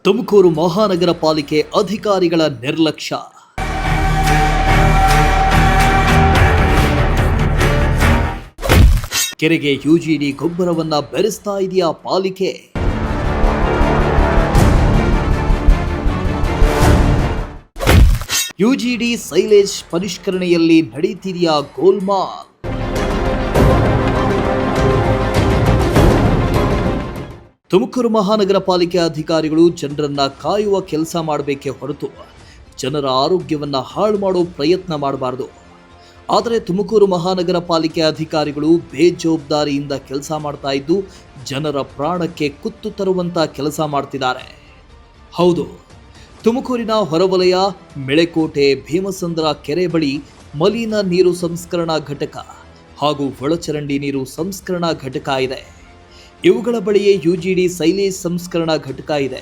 ತುಮಕೂರು ಮಹಾನಗರ ಪಾಲಿಕೆ ಅಧಿಕಾರಿಗಳ ನಿರ್ಲಕ್ಷ್ಯ. ಕೆರೆಗೆ ಯುಜಿಡಿ ಗೊಬ್ಬರವನ್ನ ಬೆರೆಸ್ತಾ ಇದೆಯಾ ಪಾಲಿಕೆ? ಯುಜಿಡಿ ಸೈಲೇಜ್ ಪರಿಷ್ಕರಣೆಯಲ್ಲಿ ನಡೀತಿದೆಯಾ ಗೋಲ್ಮಾಲ್? ತುಮಕೂರು ಮಹಾನಗರ ಪಾಲಿಕೆ ಅಧಿಕಾರಿಗಳು ಜನರನ್ನ ಕಾಯುವ ಕೆಲಸ ಮಾಡಬೇಕೇ ಹೊರತು ಜನರ ಆರೋಗ್ಯವನ್ನ ಹಾಳು ಮಾಡೋ ಪ್ರಯತ್ನ ಮಾಡಬಾರದು. ಆದರೆ ತುಮಕೂರು ಮಹಾನಗರ ಪಾಲಿಕೆ ಅಧಿಕಾರಿಗಳು ಬೇಜವಾಬ್ದಾರಿಯಿಂದ ಕೆಲಸ ಮಾಡ್ತಾ ಇದ್ದು ಜನರ ಪ್ರಾಣಕ್ಕೆ ಕುತ್ತು ತರುವಂತ ಕೆಲಸ ಮಾಡ್ತಿದ್ದಾರೆ. ಹೌದು, ತುಮಕೂರಿನ ಹೊರವಲಯ ಮೆಳೆಕೋಟೆ ಭೀಮಸಂದ್ರ ಕೆರೆ ಬಳಿ ಮಲಿನ ನೀರು ಸಂಸ್ಕರಣಾ ಘಟಕ ಹಾಗೂ ಒಳಚರಂಡಿ ನೀರು ಸಂಸ್ಕರಣಾ ಘಟಕ ಇದೆ. ಇವುಗಳ ಬಳಿಯೇ ಯುಜಿಡಿ ಸೈಲೇಜ್ ಸಂಸ್ಕರಣಾ ಘಟಕ ಇದೆ.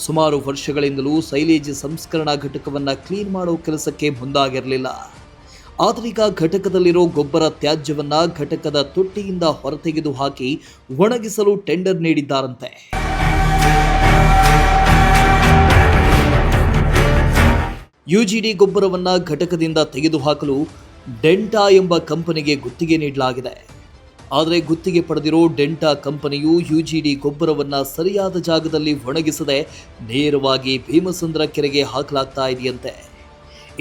ಸುಮಾರು ವರ್ಷಗಳಿಂದಲೂ ಸೈಲೇಜ್ ಸಂಸ್ಕರಣಾ ಘಟಕವನ್ನು ಕ್ಲೀನ್ ಮಾಡೋ ಕೆಲಸಕ್ಕೆ ಮುಂದಾಗಿರಲಿಲ್ಲ. ಆದರೀಗ ಘಟಕದಲ್ಲಿರೋ ಗೊಬ್ಬರ ತ್ಯಾಜ್ಯವನ್ನ ಘಟಕದ ತೊಟ್ಟಿಯಿಂದ ಹೊರತೆಗೆದು ಹಾಕಿ ಒಣಗಿಸಲು ಟೆಂಡರ್ ನೀಡಿದ್ದಾರಂತೆ. ಯುಜಿಡಿ ಗೊಬ್ಬರವನ್ನ ಘಟಕದಿಂದ ತೆಗೆದುಹಾಕಲು ಡೆಂಟಾ ಎಂಬ ಕಂಪನಿಗೆ ಗುತ್ತಿಗೆ ನೀಡಲಾಗಿದೆ. ಆದರೆ ಗುತ್ತಿಗೆ ಪಡೆದಿರೋ ಡೆಂಟಾ ಕಂಪನಿಯು ಯುಜಿಡಿ ಗೊಬ್ಬರವನ್ನ ಸರಿಯಾದ ಜಾಗದಲ್ಲಿ ಒಣಗಿಸದೆ ನೇರವಾಗಿ ಭೀಮಸಂದ್ರ ಕೆರೆಗೆ ಹಾಕಲಾಗ್ತಾ ಇದೆಯಂತೆ.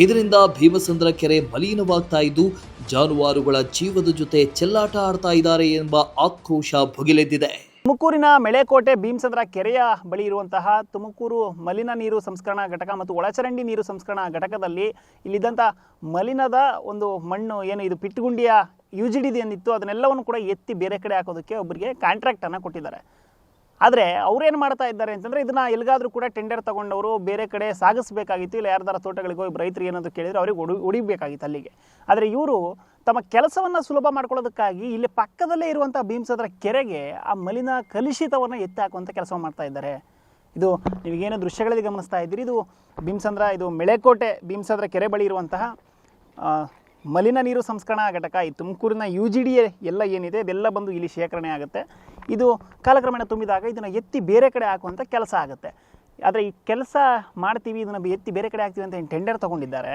ಇದರಿಂದ ಭೀಮಸಂದ್ರ ಕೆರೆ ಮಲಿನವಾಗ್ತಾ ಇದ್ದು ಜಾನುವಾರುಗಳ ಜೀವದ ಜೊತೆ ಚೆಲ್ಲಾಟ ಆಡ್ತಾ ಇದ್ದಾರೆ ಎಂಬ ಆಕ್ರೋಶ ಭುಗಿಲೆದ್ದಿದೆ. ತುಮಕೂರಿನ ಮೆಳೆಕೋಟೆ ಭೀಮಸಂದ್ರ ಕೆರೆಯ ಬಳಿ ಇರುವಂತಹ ತುಮಕೂರು ಮಲಿನ ನೀರು ಸಂಸ್ಕರಣಾ ಘಟಕ ಮತ್ತು ಒಳಚರಂಡಿ ನೀರು ಸಂಸ್ಕರಣಾ ಘಟಕದಲ್ಲಿ ಇಲ್ಲಿದ್ದಂಥ ಮಲಿನದ ಒಂದು ಮಣ್ಣು ಏನು ಇದು ಪಿಟ್ಟುಗುಂಡಿಯ ಯುಜಿಡಿ ಏನಿತ್ತು ಅದನ್ನೆಲ್ಲವನ್ನು ಕೂಡ ಎತ್ತಿ ಬೇರೆ ಕಡೆ ಹಾಕೋದಕ್ಕೆ ಒಬ್ಬರಿಗೆ ಕಾಂಟ್ರಾಕ್ಟನ್ನು ಕೊಟ್ಟಿದ್ದಾರೆ. ಆದರೆ ಅವ್ರೇನು ಮಾಡ್ತಾ ಇದ್ದಾರೆ ಅಂತಂದರೆ ಇದನ್ನು ಎಲ್ಲಿಗಾದರೂ ಕೂಡ ಟೆಂಡರ್ ತೊಗೊಂಡವರು ಬೇರೆ ಕಡೆ ಸಾಗಿಸಬೇಕಾಗಿತ್ತು, ಇಲ್ಲ ಯಾರ್ದಾರ ತೋಟಗಳಿಗೋ ರೈತರು ಏನಾದರೂ ಕೇಳಿದರೆ ಅವ್ರಿಗೆ ಹೊಡಿಬೇಕಾಗಿತ್ತು ಅಲ್ಲಿಗೆ. ಆದರೆ ಇವರು ತಮ್ಮ ಕೆಲಸವನ್ನು ಸುಲಭ ಮಾಡ್ಕೊಳ್ಳೋದಕ್ಕಾಗಿ ಇಲ್ಲಿ ಪಕ್ಕದಲ್ಲೇ ಇರುವಂಥ ಭೀಮಸಂದ್ರ ಕೆರೆಗೆ ಆ ಮಲಿನ ಕಲುಷಿತವನ್ನು ಎತ್ತಿ ಹಾಕುವಂಥ ಕೆಲಸ ಮಾಡ್ತಾ ಇದ್ದಾರೆ. ಇದು ನೀವೇನು ದೃಶ್ಯಗಳಲ್ಲಿ ಗಮನಿಸ್ತಾ ಇದ್ದೀರಿ, ಇದು ಭೀಮಸಂದ್ರ, ಇದು ಮೆಳೆಕೋಟೆ ಭೀಮಸಂದ್ರ ಕೆರೆ ಬಳಿ ಇರುವಂತಹ ಮಲಿನ ನೀರು ಸಂಸ್ಕರಣಾ ಘಟಕ. ಈ ತುಮಕೂರಿನ ಯುಜಿಡಿ ಎಲ್ಲ ಏನಿದೆ ಇದೆಲ್ಲ ಬಂದು ಇಲ್ಲಿ ಶೇಖರಣೆ ಆಗುತ್ತೆ. ಇದು ಕಾಲಕ್ರಮೇಣ ತುಂಬಿದಾಗ ಇದನ್ನು ಎತ್ತಿ ಬೇರೆ ಕಡೆ ಹಾಕುವಂಥ ಕೆಲಸ ಆಗುತ್ತೆ. ಆದರೆ ಈ ಕೆಲಸ ಮಾಡ್ತೀವಿ, ಇದನ್ನು ಎತ್ತಿ ಬೇರೆ ಕಡೆ ಹಾಕ್ತೀವಿ ಅಂತ ಟೆಂಡರ್ ತೊಗೊಂಡಿದ್ದಾರೆ.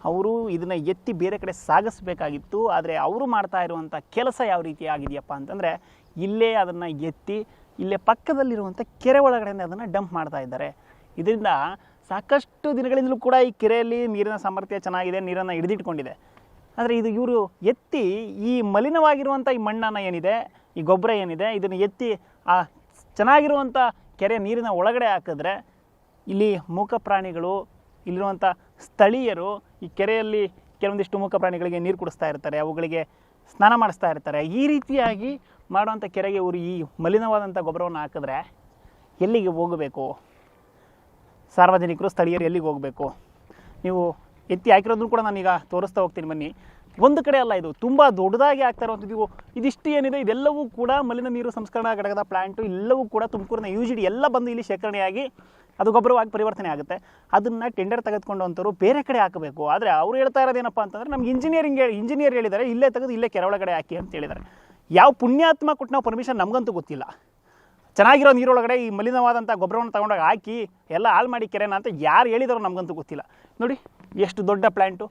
ಅವರು ಇದನ್ನು ಎತ್ತಿ ಬೇರೆ ಕಡೆ ಸಾಗಿಸಬೇಕಾಗಿತ್ತು. ಆದರೆ ಅವರು ಮಾಡ್ತಾ ಇರುವಂಥ ಕೆಲಸ ಯಾವ ರೀತಿ ಆಗಿದೆಯಪ್ಪ ಅಂತಂದರೆ ಇಲ್ಲೇ ಅದನ್ನು ಎತ್ತಿ ಇಲ್ಲೇ ಪಕ್ಕದಲ್ಲಿರುವಂಥ ಕೆರೆ ಒಳಗಡೆ ಅದನ್ನು ಡಂಪ್ ಮಾಡ್ತಾ ಇದ್ದಾರೆ. ಇದರಿಂದ ಸಾಕಷ್ಟು ದಿನಗಳಿಂದಲೂ ಕೂಡ ಈ ಕೆರೆಯಲ್ಲಿ ನೀರಿನ ಸಾಮರ್ಥ್ಯ ಚೆನ್ನಾಗಿದೆ, ನೀರನ್ನು ಹಿಡಿದಿಟ್ಕೊಂಡಿದೆ. ಆದರೆ ಇದು ಇವರು ಎತ್ತಿ ಈ ಮಲಿನವಾಗಿರುವಂಥ ಈ ಮಣ್ಣನ್ನು ಏನಿದೆ, ಈ ಗೊಬ್ಬರ ಏನಿದೆ, ಇದನ್ನು ಎತ್ತಿ ಆ ಚೆನ್ನಾಗಿರುವಂಥ ಕೆರೆ ನೀರಿನ ಒಳಗಡೆ ಹಾಕಿದ್ರೆ ಇಲ್ಲಿ ಮೂಕ ಪ್ರಾಣಿಗಳು, ಇಲ್ಲಿರುವಂಥ ಸ್ಥಳೀಯರು ಈ ಕೆರೆಯಲ್ಲಿ ಕೆಲವೊಂದಿಷ್ಟು ಮೂಕ ಪ್ರಾಣಿಗಳಿಗೆ ನೀರು ಕುಡಿಸ್ತಾ ಇರ್ತಾರೆ, ಅವುಗಳಿಗೆ ಸ್ನಾನ ಮಾಡಿಸ್ತಾ ಇರ್ತಾರೆ. ಈ ರೀತಿಯಾಗಿ ಮಾಡುವಂಥ ಕೆರೆಗೆ ಇವರು ಈ ಮಲಿನವಾದಂಥ ಗೊಬ್ಬರವನ್ನು ಹಾಕಿದ್ರೆ ಎಲ್ಲಿಗೆ ಹೋಗಬೇಕು? ಸಾರ್ವಜನಿಕರು, ಸ್ಥಳೀಯರು ಎಲ್ಲಿಗೆ ಹೋಗಬೇಕು? ನೀವು ಎತ್ತಿ ಹಾಕಿರೋದನ್ನು ಕೂಡ ನಾನೀಗ ತೋರಿಸ್ತಾ ಹೋಗ್ತೀನಿ ಬನ್ನಿ. ಒಂದು ಕಡೆ ಅಲ್ಲ, ಇದು ತುಂಬ ದೊಡ್ಡದಾಗಿ ಆಗ್ತಾ ಇರುವಂಥದ್ದು. ಇದಿಷ್ಟು ಏನಿದೆ ಇದೆಲ್ಲವೂ ಕೂಡ ಮಲಿನ ನೀರು ಸಂಸ್ಕರಣಾ ಘಟಕದ ಪ್ಲಾಂಟು, ಎಲ್ಲವೂ ಕೂಡ ತುಮಕೂರಿನ ಯುಜಿಡಿ ಎಲ್ಲ ಬಂದು ಇಲ್ಲಿ ಶೇಖರಣೆಯಾಗಿ ಅದು ಗೊಬ್ಬರವಾಗಿ ಪರಿವರ್ತನೆ ಆಗುತ್ತೆ. ಅದನ್ನು ಟೆಂಡರ್ ತೆಗೆದುಕೊಂಡು ಅಂತವರು ಬೇರೆ ಕಡೆ ಹಾಕಬೇಕು. ಆದರೆ ಅವ್ರು ಹೇಳ್ತಾ ಇರೋದೇನಪ್ಪ ಅಂತಂದರೆ ನಮ್ಗೆ ಇಂಜಿನಿಯರ್ ಹೇಳಿದ್ದಾರೆ ಇಲ್ಲೇ ತೆಗೆದು ಇಲ್ಲೇ ಕೆರೆ ಒಳಗಡೆ ಹಾಕಿ ಅಂತ ಹೇಳಿದ್ದಾರೆ. ಯಾವ ಪುಣ್ಯಾತ್ಮ ಕೊಟ್ಟು ನಾವು ಪರ್ಮಿಷನ್ ನಮಗಂತೂ ಗೊತ್ತಿಲ್ಲ. ಚೆನ್ನಾಗಿರೋ ನೀರೊಳಗಡೆ ಈ ಮಲಿನವಾದಂಥ ಗೊಬ್ಬರವನ್ನು ತಗೊಂಡಾಗ ಹಾಕಿ ಎಲ್ಲ ಹಾಳು ಮಾಡಿ ಕೆರೆನ ಅಂತ ಯಾರು ಹೇಳಿದಾರೋ ನಮಗಂತೂ ಗೊತ್ತಿಲ್ಲ. ನೋಡಿ ಎಷ್ಟು ದೊಡ್ಡ ಪ್ಲ್ಯಾಂಟು.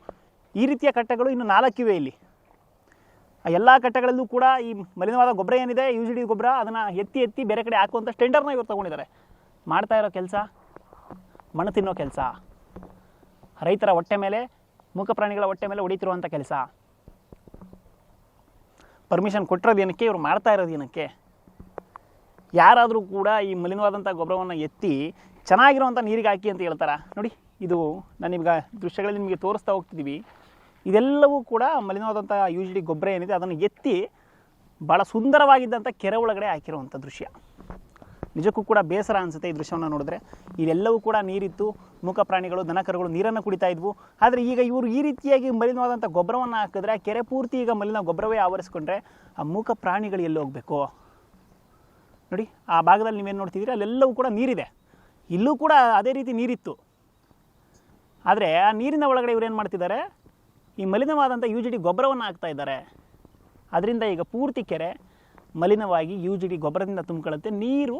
ಈ ರೀತಿಯ ಕಟ್ಟೆಗಳು ಇನ್ನು 4 ಇವೆ ಇಲ್ಲಿ. ಆ ಎಲ್ಲ ಕಟ್ಟೆಗಳಲ್ಲೂ ಕೂಡ ಈ ಮಲಿನವಾದ ಗೊಬ್ಬರ ಏನಿದೆ ಯುಜಿಡಿ ಗೊಬ್ಬರ ಅದನ್ನು ಎತ್ತಿ ಬೇರೆ ಕಡೆ ಹಾಕುವಂಥ ಟೆಂಡರ್ನ ಇವರು ತೊಗೊಂಡಿದ್ದಾರೆ. ಮಾಡ್ತಾ ಇರೋ ಕೆಲಸ ಮಣ್ಣು ತಿನ್ನೋ ಕೆಲಸ, ರೈತರ ಹೊಟ್ಟೆ ಮೇಲೆ, ಮೂಕ ಪ್ರಾಣಿಗಳ ಹೊಟ್ಟೆ ಮೇಲೆ ಹೊಡಿತಿರುವಂಥ ಕೆಲಸ. ಪರ್ಮಿಷನ್ ಕೊಟ್ಟಿರೋದು ಏನಕ್ಕೆ, ಇವರು ಮಾಡ್ತಾ ಇರೋದು ಏನಕ್ಕೆ? ಯಾರಾದರೂ ಕೂಡ ಈ ಮಲಿನವಾದಂಥ ಗೊಬ್ಬರವನ್ನು ಎತ್ತಿ ಚೆನ್ನಾಗಿರುವಂಥ ನೀರಿಗೆ ಹಾಕಿ ಅಂತ ಹೇಳ್ತಾರ? ನೋಡಿ, ಇದು ನಾನು ನಿಮ್ಗೆ ದೃಶ್ಯಗಳಲ್ಲಿ ನಿಮಗೆ ತೋರಿಸ್ತಾ ಹೋಗ್ತಿದ್ದೀವಿ. ಇದೆಲ್ಲವೂ ಕೂಡ ಮಲಿನವಾದಂಥ ಯುಜಿಡಿ ಗೊಬ್ಬರ ಏನಿದೆ ಅದನ್ನು ಎತ್ತಿ ಭಾಳ ಸುಂದರವಾಗಿದ್ದಂಥ ಕೆರೆ ಒಳಗಡೆ ಹಾಕಿರುವಂಥ ದೃಶ್ಯ. ನಿಜಕ್ಕೂ ಕೂಡ ಬೇಸರ ಅನಿಸುತ್ತೆ ಈ ದೃಶ್ಯವನ್ನು ನೋಡಿದ್ರೆ. ಇದೆಲ್ಲವೂ ಕೂಡ ನೀರಿತ್ತು, ಮೂಕ ಪ್ರಾಣಿಗಳು, ದನಕರುಗಳು ನೀರನ್ನು ಕುಡಿತಾ ಇದ್ವು. ಆದರೆ ಈಗ ಇವರು ಈ ರೀತಿಯಾಗಿ ಮಲಿನವಾದಂಥ ಗೊಬ್ಬರವನ್ನು ಹಾಕಿದ್ರೆ ಕೆರೆ ಪೂರ್ತಿ ಈಗ ಮಲಿನ ಗೊಬ್ಬರವೇ ಆವರಿಸ್ಕೊಂಡ್ರೆ ಆ ಮೂಕ ಪ್ರಾಣಿಗಳು ಎಲ್ಲಿ ಹೋಗಬೇಕು? ನೋಡಿ, ಆ ಭಾಗದಲ್ಲಿ ನೀವೇನು ನೋಡ್ತಿದ್ದೀರಿ ಅಲ್ಲೆಲ್ಲವೂ ಕೂಡ ನೀರಿದೆ. ಇಲ್ಲೂ ಕೂಡ ಅದೇ ರೀತಿ ನೀರಿತ್ತು. ಆದರೆ ಆ ನೀರಿನ ಒಳಗಡೆ ಇವ್ರು ಏನು ಮಾಡ್ತಿದ್ದಾರೆ, ಈ ಮಲಿನವಾದಂಥ ಯುಜಿಡಿ ಗೊಬ್ಬರವನ್ನು ಹಾಕ್ತಾ ಇದ್ದಾರೆ. ಅದರಿಂದ ಈಗ ಪೂರ್ತಿ ಕೆರೆ ಮಲಿನವಾಗಿ ಯುಜಿಡಿ ಗೊಬ್ಬರದಿಂದ ತುಂಬಿಕೊಳ್ಳುತ್ತೆ. ನೀರು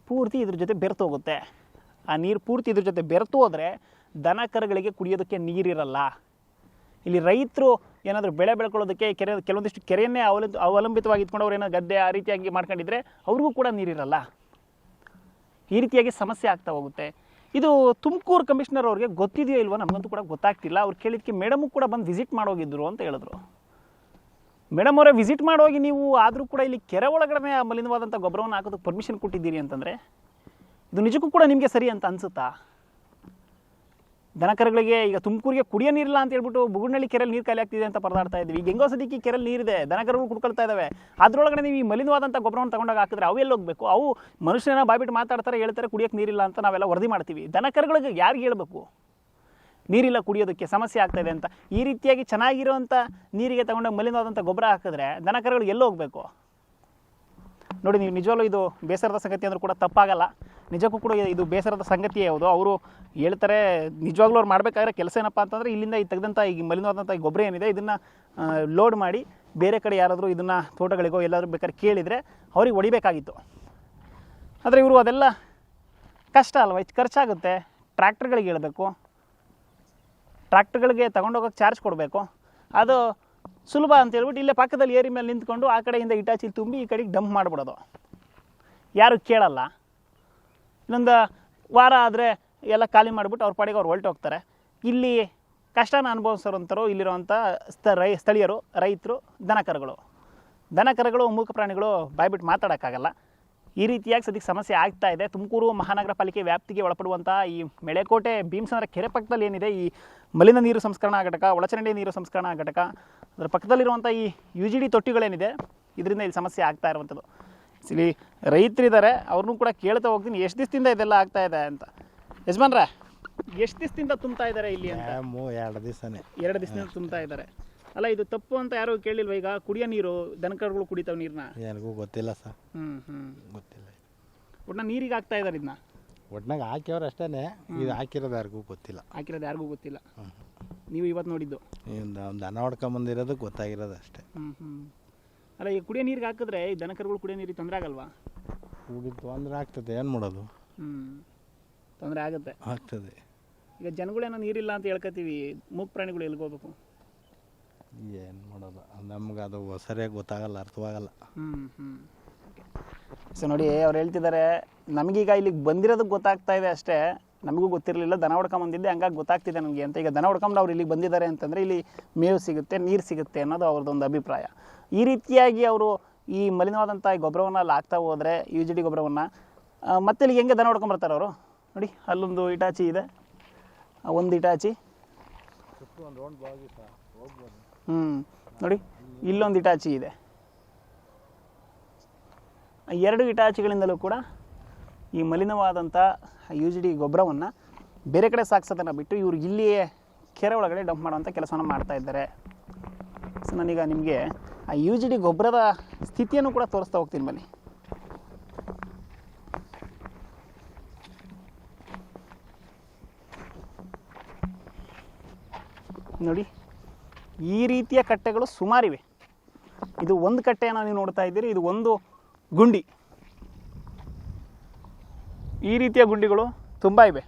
ಪೂರ್ತಿ ಇದ್ರ ಜೊತೆ ಬೆರೆತೋಗುತ್ತೆ. ಆ ನೀರು ಪೂರ್ತಿ ಇದ್ರ ಜೊತೆ ಬೆರೆತು ಹೋದರೆ ದನ ಕರುಗಳಿಗೆ ಕುಡಿಯೋದಕ್ಕೆ ನೀರಿರಲ್ಲ. ಇಲ್ಲಿ ರೈತರು ಏನಾದರೂ ಬೆಳೆ ಬೆಳ್ಕೊಳ್ಳೋದಕ್ಕೆ ಕೆಲವೊಂದಿಷ್ಟು ಕೆರೆಯನ್ನೇ ಅವಲಂಬಿತವಾಗಿ ಇಟ್ಕೊಂಡವ್ರು ಏನೋ ಗದ್ದೆ ಆ ರೀತಿಯಾಗಿ ಮಾಡ್ಕೊಂಡಿದ್ರೆ ಅವ್ರಿಗೂ ಕೂಡ ನೀರಿರಲ್ಲ. ಈ ರೀತಿಯಾಗಿ ಸಮಸ್ಯೆ ಆಗ್ತಾ ಹೋಗುತ್ತೆ. ಇದು ತುಮಕೂರು ಕಮಿಷನರ್ ಅವ್ರಿಗೆ ಗೊತ್ತಿದೆಯೋ ಇಲ್ವೋ ನಮಗಂತೂ ಕೂಡ ಗೊತ್ತಾಗ್ತಿಲ್ಲ. ಅವ್ರು ಕೇಳಿದ್ದಕ್ಕೆ ಮೇಡಮು ಕೂಡ ಬಂದು ವಿಸಿಟ್ ಮಾಡೋಗಿದ್ರು ಅಂತ ಹೇಳಿದ್ರು. ಮೇಡಮ್ ಅವರೇ ವಿಸಿಟ್ ಮಾಡೋಗಿ ನೀವು ಆದರೂ ಕೂಡ ಇಲ್ಲಿ ಕೆರೆ ಒಳಗಡೆ ಮಲಿನವಾದಂಥ ಗೊಬ್ಬರವನ್ನು ಹಾಕೋದಕ್ಕೆ ಪರ್ಮಿಷನ್ ಕೊಟ್ಟಿದ್ದೀರಿ ಅಂತಂದರೆ ಇದು ನಿಜಕ್ಕೂ ಕೂಡ ನಿಮಗೆ ಸರಿ ಅಂತ ಅನಿಸುತ್ತಾ? ದನಕರುಗಳಿಗೆ ಈಗ ತುಮಕೂರಿಗೆ ಕುಡಿಯೋ ನೀರಿಲ್ಲ ಅಂತ ಹೇಳ್ಬಿಟ್ಟು ಬುಗುಡ್ನಳ್ಳಿ ಕೆರೆಯಲ್ಲಿ ನೀರು ಖಾಲಿ ಆಗ್ತಿದೆ ಅಂತ ಪರದಾಡ್ತಾ ಇದ್ವಿ. ಈಗ ಹೆಂಗೋ ಸದ್ಯಕ್ಕೆ ಕೆರೆಯಲ್ಲಿ ನೀರಿದೆ, ದನಕರುಗಳು ಕುಡ್ಕೊಳ್ತಾ ಇದ್ದಾವೆ. ಅದರೊಳಗಡೆ ನೀವು ಈ ಮಲಿನವಾದಂಥ ಗೊಬ್ಬರವನ್ನು ತಗೊಂಡಾಗ ಹಾಕಿದ್ರೆ ಅವೆಲ್ಲ ಹೋಗಬೇಕು? ಅವು ಮನುಷ್ಯನ ಬಾಯ್ಬಿಟ್ಟು ಮಾತಾಡ್ತಾರೆ, ಹೇಳ್ತಾರೆ ಕುಡಿಯೋಕ್ಕೆ ನೀರಿಲ್ಲ ಅಂತ ನಾವೆಲ್ಲ ವರದಿ ಮಾಡ್ತೀವಿ. ದನಕರುಗಳಿಗೆ ಯಾರಿಗೆ ಹೇಳ್ಬೇಕು ನೀರಿಲ್ಲ ಕುಡಿಯೋದಕ್ಕೆ ಸಮಸ್ಯೆ ಆಗ್ತಾಯಿದೆ ಅಂತ? ಈ ರೀತಿಯಾಗಿ ಚೆನ್ನಾಗಿರೋವಂಥ ನೀರಿಗೆ ತಗೊಂಡಾಗ ಮಲಿನವಾದಂಥ ಗೊಬ್ಬರ ಹಾಕಿದ್ರೆ ದನಕರುಗಳಿಗೆ ಎಲ್ಲೋ ಹೋಗಬೇಕು? ನೋಡಿ, ನೀವು ನಿಜವಾಗ್ಲೂ ಇದು ಬೇಸರದ ಸಂಗತಿ ಅಂದರೂ ಕೂಡ ತಪ್ಪಾಗಲ್ಲ. ನಿಜಕ್ಕೂ ಕೂಡ ಇದು ಬೇಸರದ ಸಂಗತಿಯೇ ಹೌದು. ಅವರು ಹೇಳ್ತಾರೆ, ನಿಜವಾಗ್ಲೂ ಅವ್ರು ಮಾಡಬೇಕಾದ್ರೆ ಕೆಲಸ ಏನಪ್ಪ ಅಂತಂದರೆ ಇಲ್ಲಿಂದ ಈ ತೆಗೆದಂಥ ಈ ಮಲಿನವಾದಂಥ ಈ ಗೊಬ್ಬರ ಏನಿದೆ ಇದನ್ನು ಲೋಡ್ ಮಾಡಿ ಬೇರೆ ಕಡೆ ಯಾರಾದರೂ ಇದನ್ನು ತೋಟಗಳಿಗೋ ಎಲ್ಲಾದರೂ ಬೇಕಾದ್ರೆ ಕೇಳಿದರೆ ಅವ್ರಿಗೆ ಹೊಡಿಬೇಕಾಗಿತ್ತು. ಆದರೆ ಇವರು ಅದೆಲ್ಲ ಕಷ್ಟ ಅಲ್ವ, ಖರ್ಚಾಗುತ್ತೆ. ಟ್ರ್ಯಾಕ್ಟರ್ಗಳಿಗೆ ಹೇಳಬೇಕು, ಟ್ರ್ಯಾಕ್ಟರ್ಗಳಿಗೆ ತಗೊಂಡೋಗೋಕ್ಕೆ ಚಾರ್ಜ್ ಕೊಡಬೇಕು. ಅದು ಸುಲಭ ಅಂತ ಹೇಳ್ಬಿಟ್ಟು ಇಲ್ಲೇ ಪಕ್ಕದಲ್ಲಿ ಏರಿ ಮೇಲೆ ನಿಂತ್ಕೊಂಡು ಆ ಕಡೆಯಿಂದ ಇಟಾಚಿ ತುಂಬಿ ಈ ಕಡೆಗೆ ಡಂಪ್ ಮಾಡಿಬಿಡೋದು. ಯಾರು ಕೇಳಲ್ಲ. ಇನ್ನೊಂದು ವಾರ ಆದರೆ ಎಲ್ಲ ಖಾಲಿ ಮಾಡಿಬಿಟ್ಟು ಅವ್ರ ಪಾಡಿಗೆ ಅವ್ರು ಹೊರಟೋಗ್ತಾರೆ. ಇಲ್ಲಿ ಕಷ್ಟನ ಅನುಭವಿಸೋರಂಥರು ಇಲ್ಲಿರುವಂಥ ಸ್ಥಳೀಯರು, ರೈತರು, ದನಕರುಗಳು ಮೂಕ ಪ್ರಾಣಿಗಳು ಬಾಯ್ಬಿಟ್ಟು ಮಾತಾಡೋಕ್ಕಾಗಲ್ಲ. ಈ ರೀತಿಯಾಗಿ ಸದ್ಯಕ್ಕೆ ಸಮಸ್ಯೆ ಆಗ್ತಾ ಇದೆ. ತುಮಕೂರು ಮಹಾನಗರ ಪಾಲಿಕೆ ವ್ಯಾಪ್ತಿಗೆ ಒಳಪಡುವಂಥ ಈ ಮೆಳೆಕೋಟೆ ಭೀಮಸಂದ್ರ ಕೆರೆ ಪಕ್ಕದಲ್ಲಿ ಏನಿದೆ ಈ ಮಲಿನ ನೀರು ಸಂಸ್ಕರಣಾ ಘಟಕ, ಒಳಚರಂಡಿ ನೀರು ಸಂಸ್ಕರಣಾ ಘಟಕ, ಅದರ ಪಕ್ಕದಲ್ಲಿರುವಂಥ ಈ UGD ತೊಟ್ಟಿಗಳೇನಿದೆ ಇದರಿಂದ ಇಲ್ಲಿ ಸಮಸ್ಯೆ ಆಗ್ತಾ ಇರುವಂಥದ್ದು. ಇಲ್ಲಿ ರೈತರಿದ್ದಾರೆ, ಅವ್ರನ್ನೂ ಕೂಡ ಕೇಳ್ತಾ ಹೋಗ್ತೀನಿ ಎಷ್ಟು ದಿವಸದಿಂದ ಇದೆಲ್ಲ ಆಗ್ತಾ ಇದೆ ಅಂತ. ಯಜಮಾನ್ರೆ, ಎಷ್ಟು ದಿವಸದಿಂದ ತುಂಬ್ತಾ ಇದ್ದಾರೆ ಇಲ್ಲಿ ಅಂತ? 2 ದಿವಸದಿಂದ ತುಂಬ್ತಾ ಇದ್ದಾರೆ. ಅಲ್ಲ, ಇದು ತಪ್ಪು ಅಂತ ಯಾರು ಕೇಳಿಲ್ವ? ಈಗ ಕುಡಿಯೋ ನೀರು ದನಕರುಗಳು ಕುಡಿತಾವೆ ನೀರನ್ನ? ನನಗೂ ಗೊತ್ತಿಲ್ಲ ಸರ್. ಗೊತ್ತಿಲ್ಲ. ಒಟ್ಟಿನ ನೀರಿಗೆ ಹಾಕ್ತಾ ಇದ್ದಾರೆ ಇದನ್ನ? ಒಟ್ನಾಗ ಹಾಕ್ಯವ್ರು ಅಷ್ಟೇ, ಇದು ಹಾಕಿರೋದು ಯಾರಿಗೂ ಗೊತ್ತಿಲ್ಲ. ನೀವು ಇವತ್ತು ನೋಡಿದ್ದು? ಒಂದು ದನ ಹೊಡ್ಕೊಂಬಂದಿರೋದು ಗೊತ್ತಾಗಿರೋದು ಅಷ್ಟೇ. ಅಲ್ಲ, ಈಗ ಕುಡಿಯೋ ನೀರಿಗೆ ಹಾಕಿದ್ರೆ ಈ ದನಕರುಗಳು ಕುಡಿಯೋ ನೀರಿಗೆ ತೊಂದರೆ ಆಗಲ್ವಾ? ತೊಂದರೆ ಆಗ್ತದೆ, ಏನು ಮಾಡೋದು? ತೊಂದರೆ ಆಗ್ತದೆ. ಈಗ ಜನಗಳೇನೋ ನೀರಿಲ್ಲ ಅಂತ ಹೇಳ್ಕೊತೀವಿ, ಮೂಕ್ ಪ್ರಾಣಿಗಳು ಎಲ್ಗೋಗ್ಬೇಕು? ಏನು ಮಾಡೋದು, ನಮ್ಗೆ ಅದು ಸರಿಯಾಗಿ ಗೊತ್ತಾಗಲ್ಲ, ಅರ್ಥವಾಗಲ್ಲ. ಸೊ ನೋಡಿ, ಅವ್ರು ಹೇಳ್ತಿದ್ದಾರೆ ನಮಗೀಗ ಇಲ್ಲಿಗೆ ಬಂದಿರೋದಕ್ಕೆ ಗೊತ್ತಾಗ್ತಾ ಇದೆ ಅಷ್ಟೇ, ನಮಗೂ ಗೊತ್ತಿರಲಿಲ್ಲ. ದನ ಹೊಡ್ಕೊಂಬಂದಿದ್ದೆ, ಹಂಗಾಗಿ ಗೊತ್ತಾಗ್ತಿದೆ ನಮಗೆ ಅಂತ. ಈಗ ದನ ಹೊಡ್ಕೊಂಡು ಅವ್ರು ಇಲ್ಲಿಗೆ ಬಂದಿದ್ದಾರೆ ಅಂತಂದರೆ ಇಲ್ಲಿ ಮೇವು ಸಿಗುತ್ತೆ, ನೀರು ಸಿಗುತ್ತೆ ಅನ್ನೋದು ಅವ್ರದ್ದೊಂದು ಅಭಿಪ್ರಾಯ. ಈ ರೀತಿಯಾಗಿ ಅವರು ಈ ಮಲಿನವಾದಂಥ ಈ ಗೊಬ್ಬರವನ್ನು ಅಲ್ಲಿ ಹಾಕ್ತಾ ಹೋದರೆ, UGD ಗೊಬ್ಬರವನ್ನು ಮತ್ತೆ ಇಲ್ಲಿಗೆ ಹೆಂಗೆ ದನ ಹೊಡ್ಕೊಂಬರ್ತಾರೆ ಅವರು? ನೋಡಿ, ಅಲ್ಲೊಂದು ಇಟಾಚಿ ಇದೆ, ಒಂದು ಇಟಾಚಿ, ನೋಡಿ ಇಲ್ಲೊಂದು ಇಟಾಚಿ ಇದೆ. 2 ಇಟಾಚಿಗಳಿಂದಲೂ ಕೂಡ ಈ ಮಲಿನವಾದಂಥ UGD ಗೊಬ್ಬರವನ್ನು ಬೇರೆ ಕಡೆ ಸಾಗಿಸೋದನ್ನು ಬಿಟ್ಟು ಇವರು ಇಲ್ಲಿಯೇ ಕೆರೆ ಒಳಗಡೆ ಡಂಪ್ ಮಾಡುವಂಥ ಕೆಲಸವನ್ನು ಮಾಡ್ತಾ ಇದ್ದಾರೆ. ಸೊ ನಾನೀಗ ನಿಮಗೆ ಆ UGD ಗೊಬ್ಬರದ ಸ್ಥಿತಿಯನ್ನು ಕೂಡ ತೋರಿಸ್ತಾ ಹೋಗ್ತೀನಿ ಬನ್ನಿ. ನೋಡಿ, ಈ ರೀತಿಯ ಕಟ್ಟೆಗಳು ಸುಮಾರಿವೆ. ಇದು ಒಂದು ಕಟ್ಟೆಯನ್ನು ನೀವು ನೋಡ್ತಾ ಇದ್ದೀರಿ, ಇದು ಒಂದು ಗುಂಡಿ. ಈ ರೀತಿಯ ಗುಂಡಿಗಳು ತುಂಬ ಇವೆ,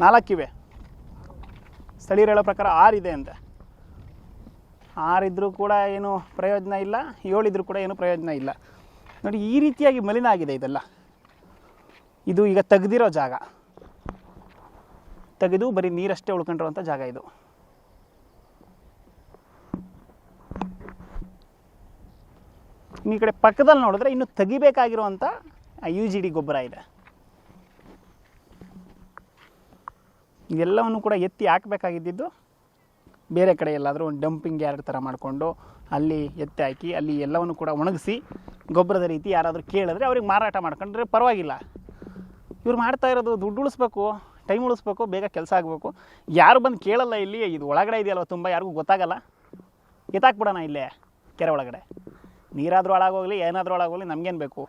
4 ಇವೆ. ಸ್ಥಳೀಯರು ಹೇಳೋ ಪ್ರಕಾರ 6 ಇದೆ ಅಂತೆ. 6 ಇದ್ದರೂ ಕೂಡ ಏನು ಪ್ರಯೋಜನ ಇಲ್ಲ, 7 ಇದ್ದರೂ ಕೂಡ ಏನು ಪ್ರಯೋಜನ ಇಲ್ಲ. ನೋಡಿ, ಈ ರೀತಿಯಾಗಿ ಮಲಿನ ಆಗಿದೆ ಇದೆಲ್ಲ. ಇದು ಈಗ ತೆಗೆದಿರೋ ಜಾಗ, ತೆಗೆದು ಬರೀ ನೀರಷ್ಟೇ ಉಳ್ಕೊಂಡಿರುವಂಥ ಜಾಗ ಇದು. ಈ ಕಡೆ ಪಕ್ಕದಲ್ಲಿ ನೋಡಿದ್ರೆ ಇನ್ನು ತೆಗಿಬೇಕಾಗಿರುವಂಥ UGD ಗೊಬ್ಬರ ಇದೆ. ಇದೆಲ್ಲವನ್ನು ಕೂಡ ಎತ್ತಿ ಹಾಕಬೇಕಾಗಿದ್ದು ಬೇರೆ ಕಡೆ ಎಲ್ಲಾದರೂ ಒಂದು ಡಂಪಿಂಗ್ ಯಾರ್ಡ್ ಥರ ಮಾಡಿಕೊಂಡು ಅಲ್ಲಿ ಎತ್ತಿ ಹಾಕಿ ಅಲ್ಲಿ ಎಲ್ಲವನ್ನು ಕೂಡ ಒಣಗಿಸಿ ಗೊಬ್ಬರದ ರೀತಿ ಯಾರಾದರೂ ಕೇಳಿದ್ರೆ ಅವ್ರಿಗೆ ಮಾರಾಟ ಮಾಡ್ಕೊಂಡ್ರೆ ಪರವಾಗಿಲ್ಲ. ಇವ್ರು ಮಾಡ್ತಾ ಇರೋದು ದುಡ್ಡು ಉಳಿಸ್ಬೇಕು, ಟೈಮ್ ಉಳಿಸ್ಬೇಕು, ಬೇಗ ಕೆಲಸ ಆಗಬೇಕು. ಯಾರು ಬಂದು ಕೇಳಲ್ಲ. ಇಲ್ಲಿ ಇದು ಒಳಗಡೆ ಇದೆಯಲ್ವ, ತುಂಬ ಯಾರಿಗೂ ಗೊತ್ತಾಗಲ್ಲ. ಎತ್ತಾಕ್ಬಿಡೋಣ ಇಲ್ಲೇ ಕೆರೆ ಒಳಗಡೆ. ನೀರಾದರೂ ಹಾಳಾಗೋಗಲಿ, ಏನಾದರೂ ಹಾಳಾಗೋಗಲಿ, ನಮಗೇನು ಬೇಕು?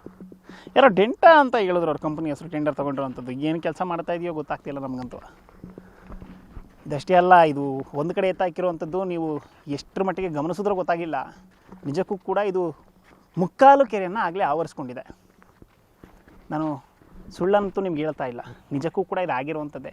ಯಾರೋ ಡೆಂಟಾ ಅಂತ ಹೇಳಿದ್ರು ಅವ್ರ ಕಂಪ್ನಿ ಹೆಸರು, ಟೆಂಡರ್ ತೊಗೊಂಡಿರೋವಂಥದ್ದು. ಏನು ಕೆಲಸ ಮಾಡ್ತಾ ಇದೆಯೋ ಗೊತ್ತಾಗ್ತಿಲ್ಲ ನಮಗಂತೂ. ಇದಷ್ಟೇ ಅಲ್ಲ, ಇದು ಒಂದು ಕಡೆ ಎತ್ತಾಕಿರುವಂಥದ್ದು ನೀವು ಎಷ್ಟರ ಮಟ್ಟಿಗೆ ಗಮನಿಸಿದ್ರೂ ಗೊತ್ತಾಗಿಲ್ಲ. ನಿಜಕ್ಕೂ ಕೂಡ ಇದು 3/4 ಕೆರೆಯನ್ನು ಆಗಲೇ ಆವರಿಸ್ಕೊಂಡಿದೆ. ನಾನು ಸುಳ್ಳಂತೂ ನಿಮ್ಗೆ ಹೇಳ್ತಾ ಇಲ್ಲ, ನಿಜಕ್ಕೂ ಕೂಡ ಇದು ಆಗಿರುವಂಥದ್ದೇ.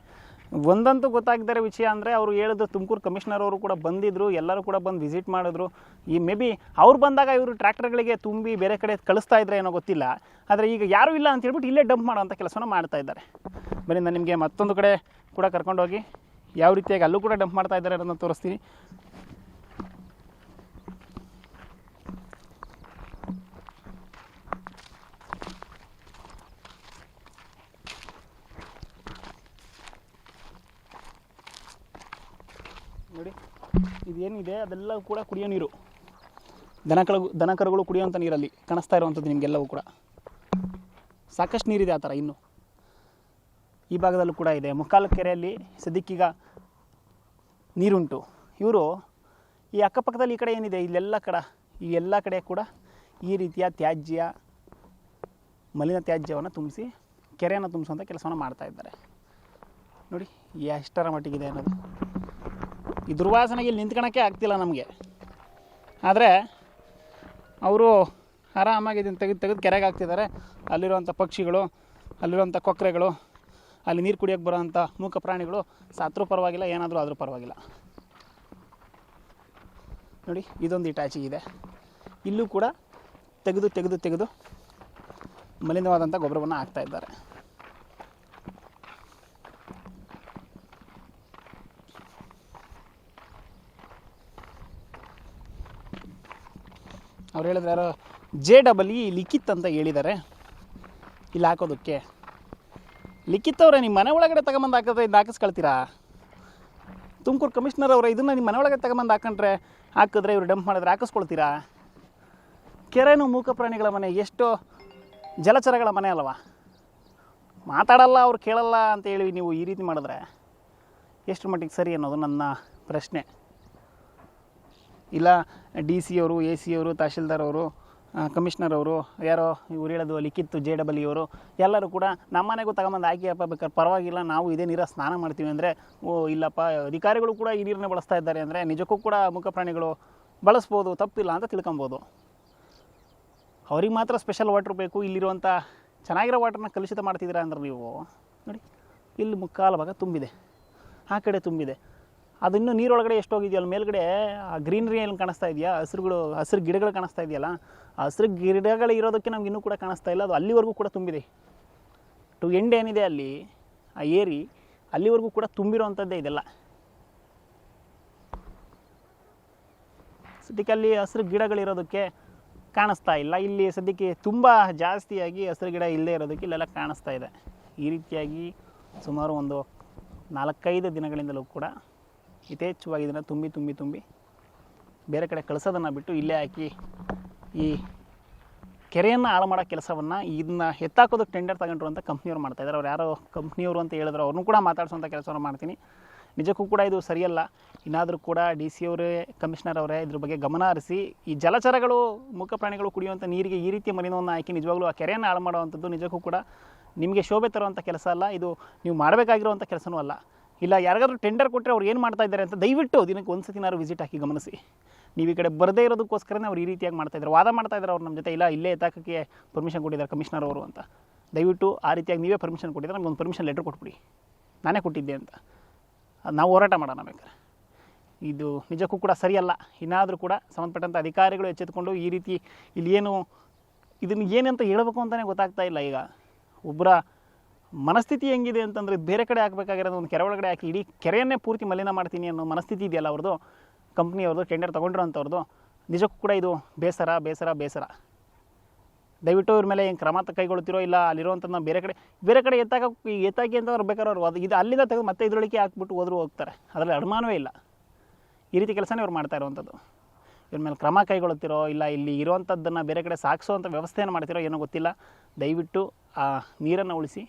ಒಂದಂತೂ ಗೊತ್ತಾಗದೇ ವಿಷಯ ಅಂದರೆ ಅವರು ಹೇಳಿದ್ರು, ತುಮಕೂರು ಕಮಿಷನರ್ ಅವರು ಕೂಡ ಬಂದಿದ್ದರು, ಎಲ್ಲರೂ ಕೂಡ ಬಂದು ವಿಸಿಟ್ ಮಾಡಿದ್ರು. ಈ ಮೇ ಬಿ ಅವ್ರು ಬಂದಾಗ ಇವರು ಟ್ರ್ಯಾಕ್ಟರ್ಗಳಿಗೆ ತುಂಬಿ ಬೇರೆ ಕಡೆ ಕಳಿಸ್ತಾ ಇದ್ರೆ ಏನೋ ಗೊತ್ತಿಲ್ಲ. ಆದರೆ ಈಗ ಯಾರೂ ಇಲ್ಲ ಅಂತ ಹೇಳ್ಬಿಟ್ಟು ಇಲ್ಲೇ ಡಂಪ್ ಮಾಡೋವಂಥ ಕೆಲಸನ ಮಾಡ್ತಾ ಇದ್ದಾರೆ. ಬನ್ನಿ ನಾನು ನಿಮಗೆ ಮತ್ತೊಂದು ಕಡೆ ಕೂಡ ಕರ್ಕೊಂಡೋಗಿ ಯಾವ ರೀತಿಯಾಗಿ ಅಲ್ಲೂ ಕೂಡ ಡಂಪ್ ಮಾಡ್ತಾ ಇದ್ದಾರೆ ಅನ್ನೋದನ್ನು ತೋರಿಸ್ತೀನಿ. ನೋಡಿ, ಇದೇನಿದೆ ಅದೆಲ್ಲ ಕೂಡ ಕುಡಿಯೋ ನೀರು, ದನಕರುಗಳು ಕುಡಿಯೋಂಥ ನೀರಲ್ಲಿ ಕಾಣಿಸ್ತಾ ಇರುವಂಥದ್ದು ನಿಮಗೆಲ್ಲವೂ ಕೂಡ. ಸಾಕಷ್ಟು ನೀರಿದೆ ಆ ಥರ. ಇನ್ನು ಈ ಭಾಗದಲ್ಲೂ ಕೂಡ ಇದೆ. ಮುಕ್ಕಾಲು ಕೆರೆಯಲ್ಲಿ ಸದ್ಯಕ್ಕೀಗ ನೀರುಂಟು. ಇವರು ಈ ಅಕ್ಕಪಕ್ಕದಲ್ಲಿ ಈ ಕಡೆ ಏನಿದೆ ಈ ಎಲ್ಲ ಕಡೆ ಕೂಡ ಈ ರೀತಿಯ ಮಲಿನ ತ್ಯಾಜ್ಯವನ್ನು ತುಂಬಿಸಿ ಕೆರೆಯನ್ನು ತುಂಬಿಸುವಂಥ ಕೆಲಸವನ್ನು ಮಾಡ್ತಾ ಇದ್ದಾರೆ. ನೋಡಿ ಎಷ್ಟರ ಮಟ್ಟಿಗಿದೆ ಅನ್ನೋದು. ಈ ದುರ್ವಾಸನೆಗೆ ಇಲ್ಲಿ ನಿಂತ್ಕೊಳ್ಳೋಕ್ಕೆ ಆಗ್ತಿಲ್ಲ ನಮಗೆ. ಆದರೆ ಅವರು ಆರಾಮಾಗಿ ಇದನ್ನು ತೆಗೆದು ಕೆರೆಗೆ ಹಾಕ್ತಿದ್ದಾರೆ. ಅಲ್ಲಿರುವಂಥ ಪಕ್ಷಿಗಳು, ಅಲ್ಲಿರುವಂಥ ಕೊಕ್ಕರೆಗಳು, ಅಲ್ಲಿ ನೀರು ಕುಡಿಯೋಕ್ಕೆ ಬರೋವಂಥ ಮೂಕ ಪ್ರಾಣಿಗಳು ಸತ್ರೂ ಪರವಾಗಿಲ್ಲ, ಏನಾದರೂ ಆದರೂ ಪರವಾಗಿಲ್ಲ. ನೋಡಿ, ಇದೊಂದು ಇಟಾಚಿ ಇದೆ. ಇಲ್ಲೂ ಕೂಡ ತೆಗೆದು ಮಲಿನವಾದಂಥ ಗೊಬ್ಬರವನ್ನು ಹಾಕ್ತಾ ಇದ್ದಾರೆ. ಅವ್ರು ಹೇಳಿದ್ರೆ ಯಾರೋ JEE ಲಿಖಿತ್ ಅಂತ ಹೇಳಿದ್ದಾರೆ ಇಲ್ಲಿ ಹಾಕೋದಕ್ಕೆ. ಲಿಖಿತ್ ಅವರೇ, ನಿಮ್ಮ ಮನೆ ಒಳಗಡೆ ತಗೊಂಬಂದು ಹಾಕಿದ್ರೆ ಇದು ಹಾಕಿಸ್ಕೊಳ್ತೀರಾ? ತುಮಕೂರು ಕಮಿಷನರ್ ಅವರೇ, ಇದನ್ನು ನಿಮ್ಮ ಮನೆ ಒಳಗಡೆ ತಗೊಂಬಂದು ಹಾಕಿದ್ರೆ ಇವರು ಡಂಪ್ ಮಾಡಿದ್ರೆ ಹಾಕಿಸ್ಕೊಳ್ತೀರಾ? ಕೆರೆನೂ ಮೂಕ ಪ್ರಾಣಿಗಳ ಮನೆ, ಎಷ್ಟು ಜಲಚರಗಳ ಮನೆ ಅಲ್ವಾ? ಮಾತಾಡಲ್ಲ, ಅವ್ರು ಕೇಳಲ್ಲ ಅಂತ ಹೇಳಿ ನೀವು ಈ ರೀತಿ ಮಾಡಿದ್ರೆ ಎಷ್ಟು ಮಟ್ಟಿಗೆ ಸರಿ ಅನ್ನೋದು ನನ್ನ ಪ್ರಶ್ನೆ. ಇಲ್ಲ DC ಅವರು, AC ಅವರು, ತಹಶೀಲ್ದಾರ್ ಅವರು, ಕಮಿಷನರ್ ಅವರು, ಯಾರೋ ಇವ್ರು ಹೇಳೋದು ಲಿಖಿತ್ JEE ಅವರು ಎಲ್ಲರೂ ಕೂಡ ನಮ್ಮನೆಗೂ ತಗೊಂಬಂದು ಹಾಕಿಯಪ್ಪ ಬೇಕಾದ್ರೆ ಪರವಾಗಿಲ್ಲ, ನಾವು ಇದೇ ನೀರ ಸ್ನಾನ ಮಾಡ್ತೀವಿ ಅಂದರೆ, ಓ ಇಲ್ಲಪ್ಪ ಅಧಿಕಾರಿಗಳು ಕೂಡ ಈ ನೀರನ್ನೇ ಬಳಸ್ತಾ ಇದ್ದಾರೆ ಅಂದರೆ ನಿಜಕ್ಕೂ ಕೂಡ ಮೂಕ ಪ್ರಾಣಿಗಳು ಬಳಸ್ಬೋದು, ತಪ್ಪಿಲ್ಲ ಅಂತ ತಿಳ್ಕೊಬೋದು. ಅವ್ರಿಗೆ ಮಾತ್ರ ಸ್ಪೆಷಲ್ ವಾಟ್ರ್ ಬೇಕು, ಇಲ್ಲಿರುವಂಥ ಚೆನ್ನಾಗಿರೋ ವಾಟ್ರನ್ನ ಕಲುಷಿತ ಮಾಡ್ತಿದ್ದೀರಾ ಅಂದ್ರೆ ನೀವು ನೋಡಿ, ಇಲ್ಲಿ ಮುಕ್ಕಾಲು ಭಾಗ ತುಂಬಿದೆ, ಆ ಕಡೆ ತುಂಬಿದೆ. ಅದು ಇನ್ನೂ ನೀರೊಳಗಡೆ ಎಷ್ಟು ಹೋಗಿದೆಯಲ್ಲ, ಮೇಲ್ಗಡೆ ಆ ಗ್ರೀನರಿ ಏನು ಕಾಣಿಸ್ತಾ ಇದೆಯಾ, ಹಸಿರು ಗಿಡಗಳು ಕಾಣಿಸ್ತಾ ಇದೆಯಲ್ಲ, ಆ ಹಸಿರು ಗಿಡಗಳು ಇರೋದಕ್ಕೆ ನಮ್ಗೆ ಇನ್ನೂ ಕೂಡ ಕಾಣಿಸ್ತಾ ಇಲ್ಲ. ಅದು ಅಲ್ಲಿವರೆಗೂ ಕೂಡ ತುಂಬಿದೆ. ಟು ಎಂಡ್ ಏನಿದೆ ಅಲ್ಲಿ ಆ ಏರಿ, ಅಲ್ಲಿವರೆಗೂ ಕೂಡ ತುಂಬಿರೋವಂಥದ್ದೇ ಇದೆಲ್ಲ. ಸದ್ಯಕ್ಕೆ ಅಲ್ಲಿ ಹಸಿರು ಗಿಡಗಳಿರೋದಕ್ಕೆ ಕಾಣಿಸ್ತಾ ಇಲ್ಲ. ಇಲ್ಲಿ ಸದ್ಯಕ್ಕೆ ತುಂಬ ಜಾಸ್ತಿಯಾಗಿ ಹಸಿರು ಗಿಡ ಇಲ್ಲದೆ ಇರೋದಕ್ಕೆ ಇಲ್ಲೆಲ್ಲ ಕಾಣಿಸ್ತಾ ಇದೆ. ಈ ರೀತಿಯಾಗಿ ಸುಮಾರು ಒಂದು 4-5 ದಿನಗಳಿಂದಲೂ ಕೂಡ ಯಥೇಚ್ಛವಾಗಿ ಇದನ್ನು ತುಂಬಿ ಬೇರೆ ಕಡೆ ಕಳಿಸೋದನ್ನು ಬಿಟ್ಟು ಇಲ್ಲೇ ಹಾಕಿ ಈ ಕೆರೆಯನ್ನು ಹಾಳು ಮಾಡೋ ಕೆಲಸವನ್ನು, ಇದನ್ನ ಎತ್ತಾಕೋದಕ್ಕೆ ಟೆಂಡರ್ ತಗೊಂಡ್ರು ಅಂತ ಕಂಪ್ನಿಯವ್ರು ಮಾಡ್ತಾಯಿದ್ದಾರೆ. ಅವ್ರು ಯಾರೋ ಕಂಪ್ನಿಯವರು ಅಂತ ಹೇಳಿದ್ರು, ಅವ್ರನ್ನೂ ಕೂಡ ಮಾತಾಡಿಸೋಂಥ ಕೆಲಸವನ್ನು ಮಾಡ್ತೀನಿ. ನಿಜಕ್ಕೂ ಕೂಡ ಇದು ಸರಿಯಲ್ಲ. ಇನ್ನಾದರೂ ಕೂಡ DC ಅವರೇ, ಕಮಿಷನರ್ ಅವರೇ ಇದ್ರ ಬಗ್ಗೆ ಗಮನ ಹರಿಸಿ ಈ ಜಲಚರಗಳು, ಮೂಕ ಪ್ರಾಣಿಗಳು ಕುಡಿಯುವಂಥ ನೀರಿಗೆ ಈ ರೀತಿಯ ಮಲಿನವನ್ನು ಹಾಕಿ ನಿಜವಾಗ್ಲೂ ಆ ಕೆರೆಯನ್ನು ಹಾಳು ಮಾಡುವಂಥದ್ದು ನಿಜಕ್ಕೂ ಕೂಡ ನಿಮಗೆ ಶೋಭೆ ತರುವಂಥ ಕೆಲಸ ಅಲ್ಲ. ಇದು ನೀವು ಮಾಡಬೇಕಾಗಿರುವಂಥ ಕೆಲಸನೂ ಅಲ್ಲ. ಇಲ್ಲ ಯಾರಿಗಾದ್ರೂ ಟೆಂಡರ್ ಕೊಟ್ಟರೆ ಅವ್ರು ಏನು ಮಾಡ್ತಾ ಇದ್ದಾರೆ ಅಂತ ದಯವಿಟ್ಟು ದಿನಕ್ಕೆ ಒಂದು ಸತಿನಾರು ವಿಸಿಟ್ ಹಾಕಿ ಗಮನಿಸಿ. ನೀವು ಈ ಕಡೆ ಬರದೇ ಇರೋದಕ್ಕೋಸ್ಕರನೇ ಅವ್ರು ಈ ರೀತಿಯಾಗಿ ಮಾಡ್ತಾಯಿದ್ದಾರೆ, ವಾದ ಮಾಡ್ತಾಯಿದ್ದಾರೆ ಅವ್ರು ನಮ್ಮ ಜೊತೆ. ಇಲ್ಲ ಇಲ್ಲೇ ಎತ್ತಾಕಕ್ಕೆ ಪರ್ಮಿಷನ್ ಕೊಟ್ಟಿದ್ದಾರೆ ಕಮಿಷನರ್ ಅವರು ಅಂತ. ದಯವಿಟ್ಟು ಆ ರೀತಿಯಾಗಿ ನೀವೇ ಪರ್ಮಿಷನ್ ಕೊಟ್ಟಿದ್ದಾರೆ, ನಮ್ಗೆ ಒಂದು ಪರ್ಮಿಷನ್ ಲೆಟ್ರ್ ಕೊಟ್ಬಿಡಿ, ನಾನೇ ಕೊಟ್ಟಿದ್ದೆ ಅಂತ. ಅದು ನಾವು ಹೋರಾಟ ಮಾಡೋಣ ಬೇಕಾದ್ರೆ. ಇದು ನಿಜಕ್ಕೂ ಕೂಡ ಸರಿಯಲ್ಲ. ಇನ್ನಾದರೂ ಕೂಡ ಸಂಬಂಧಪಟ್ಟಂಥ ಅಧಿಕಾರಿಗಳು ಎಚ್ಚೆತ್ತುಕೊಂಡು ಈ ರೀತಿ ಇಲ್ಲಿ ಇದನ್ನು ಏನಂತ ಹೇಳಬೇಕು ಅಂತಲೇ ಗೊತ್ತಾಗ್ತಾ ಇಲ್ಲ. ಈಗ ಒಬ್ಬರ ಮನಸ್ಥಿತಿ ಹೆಂಗಿದೆ ಅಂತಂದರೆ, ಬೇರೆ ಕಡೆ ಹಾಕಬೇಕಾಗಿರೋದು ಒಂದು ಕೆರೆ ಒಳಗಡೆ ಹಾಕಿ ಇಡೀ ಕೆರೆಯನ್ನೇ ಪೂರ್ತಿ ಮಲಿನ ಮಾಡ್ತೀನಿ ಅನ್ನೋ ಮನಸ್ಥಿತಿ ಇದೆಯಲ್ಲ ಅವ್ರದ್ದು, ಕಂಪ್ನಿಯವ್ರದ್ದು, ಟೆಂಡರ್ ತೊಗೊಂಡಿರೋಂಥವ್ರದ್ದು. ನಿಜಕ್ಕೂ ಕೂಡ ಇದು ಬೇಸರ. ದಯವಿಟ್ಟು ಇವ್ರ ಮೇಲೆ ಏನು ಕ್ರಮ ಕೈಗೊಳ್ತಿರೋ, ಇಲ್ಲ ಅಲ್ಲಿರುವಂಥದ್ದು ನಾವು ಬೇರೆ ಕಡೆ ಎತ್ತಾಕಿ ಅಂತ ಅವ್ರು ಬೇಕಾದ್ರೆ ಅವ್ರು ಇದು ಅಲ್ಲಿಂದ ತೆಗೆದು ಮತ್ತೆ ಇದರೊಳಗೆ ಹಾಕ್ಬಿಟ್ಟು ಹೋಗ್ತಾರೆ. ಅದರಲ್ಲಿ ಅನುಮಾನವೇ ಇಲ್ಲ. ಈ ರೀತಿ ಕೆಲಸನೇ ಅವ್ರು ಮಾಡ್ತಾ ಇರುವಂಥದ್ದು. ಇವ್ರ ಮೇಲೆ ಕ್ರಮ ಕೈಗೊಳ್ತಿರೋ, ಇಲ್ಲ ಇಲ್ಲಿ ಇರುವಂಥದ್ದನ್ನು ಬೇರೆ ಕಡೆ ಸಾಗಿಸೋವಂಥ ವ್ಯವಸ್ಥೆಯನ್ನು ಮಾಡ್ತಿರೋ ಏನೋ ಗೊತ್ತಿಲ್ಲ. ದಯವಿಟ್ಟು ಆ ನೀರನ್ನು ಉಳಿಸಿ,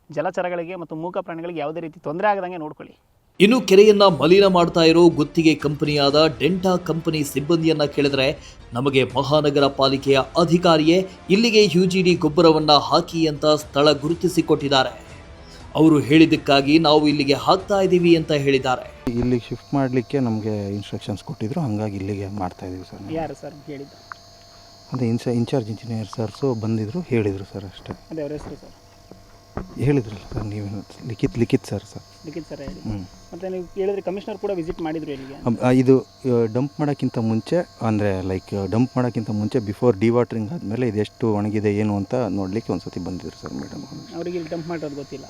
ಜಲಚರಗಳಿಗೆ ಮತ್ತು ಮೂಕ ಪ್ರಾಣಿಗಳಿಗೆ ಯಾವುದೇ ರೀತಿ ತೊಂದರೆ ಆಗದಂಗೆ ನೋಡ್ಕೊಳ್ಳಿ. ಇನ್ನು ಕೆರೆಯನ್ನ ಮಲಿನ ಮಾಡ್ತಾ ಇರೋ ಗುತ್ತಿಗೆ ಕಂಪನಿಯಾದ ಡೆಂಟಾ ಕಂಪನಿ ಸಿಬ್ಬಂದಿಯನ್ನ ಕೇಳಿದ್ರೆ, ನಮಗೆ ಮಹಾನಗರ ಪಾಲಿಕೆಯ ಅಧಿಕಾರಿಯೇ ಇಲ್ಲಿಗೆ UGD ಗೊಬ್ಬರವನ್ನ ಹಾಕಿ ಅಂತ ಸ್ಥಳ ಗುರುತಿಸಿಕೊಟ್ಟಿದ್ದಾರೆ. ಅವರು ಹೇಳಿದ್ದಕ್ಕಾಗಿ ನಾವು ಇಲ್ಲಿಗೆ ಹಾಕ್ತಾ ಇದ್ದೀವಿ ಅಂತ ಹೇಳಿದ್ದಾರೆ. ಇಲ್ಲಿಗೆ ಶಿಫ್ಟ್ ಮಾಡಲಿಕ್ಕೆ ನಮಗೆ ಇನ್ಸ್ಟ್ರಕ್ಷನ್ಸ್ ಕೊಟ್ಟಿದ್ರು, ಹಂಗಾಗಿ ಇಲ್ಲಿಗೆ ಮಾಡ್ತಾ ಇದ್ದೀವಿ ಸರ್. ಯಾರು ಸರ್ ಹೇಳಿದ್ದು? ಅದೇ ಇನ್ಚಾರ್ಜ್ ಇಂಜಿನಿಯರ್ ಸರ್ಸು ಬಂದಿದ್ರು, ಹೇಳಿದರು ಸರ್ ಅಷ್ಟೇ. ಅದೇ ಅವ್ರ ಹೆಸರು ಸರ್? ಹೇಳಿದ್ರಲ್ಲ ಸರ್ ನೀವು ಲಿಖಿತ್ ಸರ್ ಲಿಖಿತ್ ಸರ್ ಹೇಳಿ. ಹ್ಞೂ ಮತ್ತು ನೀವು ಹೇಳಿದ್ರೆ ಕಮಿಷನರ್ ಕೂಡ ವಿಸಿಟ್ ಮಾಡಿದ್ರು ಇಲ್ಲಿಗೆ. ಇದು ಡಂಪ್ ಮಾಡೋಕ್ಕಿಂತ ಮುಂಚೆ ಅಂದರೆ ಡಂಪ್ ಮಾಡೋಕ್ಕಿಂತ ಮುಂಚೆ ಬಿಫೋರ್ ಡಿವಾಟ್ರಿಂಗ್ ಆದಮೇಲೆ ಇದೆಷ್ಟು ಒಣಗಿದೆ ಏನು ಅಂತ ನೋಡಲಿಕ್ಕೆ ಒಂದು ಸತಿ ಬಂದಿದ್ರು ಸರ್ ಮೇಡಮ್. ಅವರಿಗೆ ಇಲ್ಲಿ ಡಂಪ್ ಮಾಡೋದು ಗೊತ್ತಿಲ್ಲ.